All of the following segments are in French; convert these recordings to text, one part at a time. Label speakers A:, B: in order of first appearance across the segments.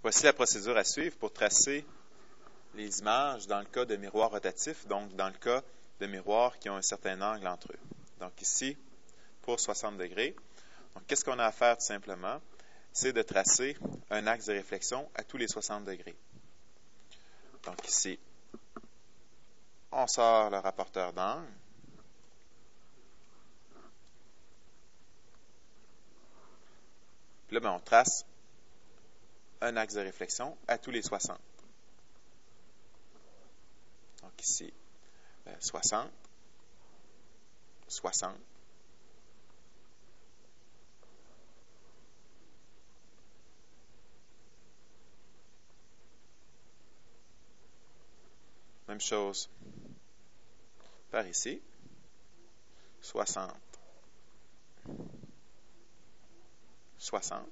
A: Voici la procédure à suivre pour tracer les images dans le cas de miroirs rotatifs, donc dans le cas de miroirs qui ont un certain angle entre eux. Donc ici, pour 60 degrés. Donc qu'est-ce qu'on a à faire tout simplement? C'est de tracer un axe de réflexion à tous les 60 degrés. Donc ici, on sort le rapporteur d'angle. Puis là, on trace un axe de réflexion à tous les 60. Donc ici, 60, 60. Même chose par ici, 60, 60.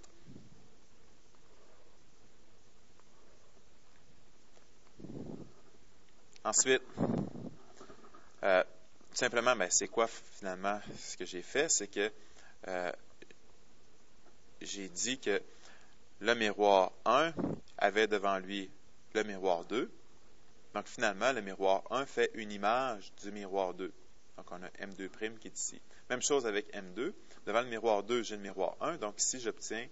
A: Ensuite, simplement, c'est quoi finalement ce que j'ai fait? C'est que j'ai dit que le miroir 1 avait devant lui le miroir 2. Donc finalement, le miroir 1 fait une image du miroir 2. Donc on a M2' qui est ici. Même chose avec M2. Devant le miroir 2, j'ai le miroir 1. Donc ici, j'obtiens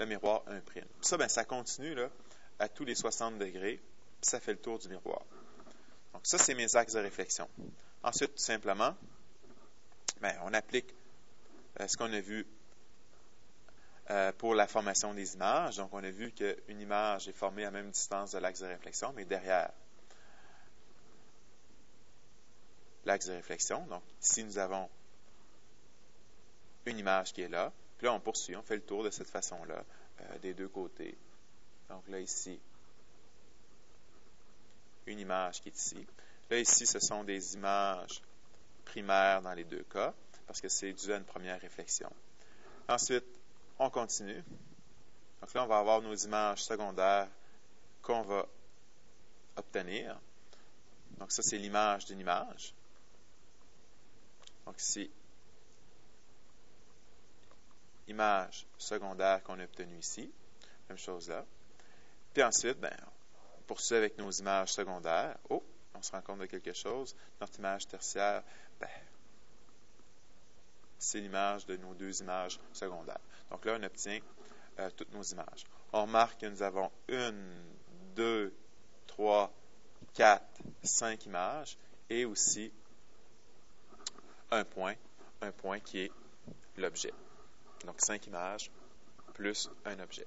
A: le miroir 1'. Puis ça, ça continue là, à tous les 60 degrés. Puis ça fait le tour du miroir. Donc ça, c'est mes axes de réflexion. Ensuite, tout simplement, on applique ce qu'on a vu pour la formation des images. Donc, on a vu qu'une image est formée à même distance de l'axe de réflexion, mais derrière l'axe de réflexion. Donc, ici, nous avons une image qui est là. Puis là, on poursuit, on fait le tour de cette façon-là, des deux côtés. Donc là, ici, une image qui est ici. Là, ici, ce sont des images primaires dans les deux cas, parce que c'est dû à une première réflexion. Ensuite, on continue. Donc là, on va avoir nos images secondaires qu'on va obtenir. Donc ça, c'est l'image d'une image. Donc ici, image secondaire qu'on a obtenue ici. Même chose là. Puis ensuite, on poursuit avec nos images secondaires. Oh, on se rend compte de quelque chose. Notre image tertiaire, c'est l'image de nos deux images secondaires. Donc là, on obtient toutes nos images. On remarque que nous avons 1, 2, 3, 4, 5 images et aussi un point qui est l'objet. Donc 5 images plus un objet.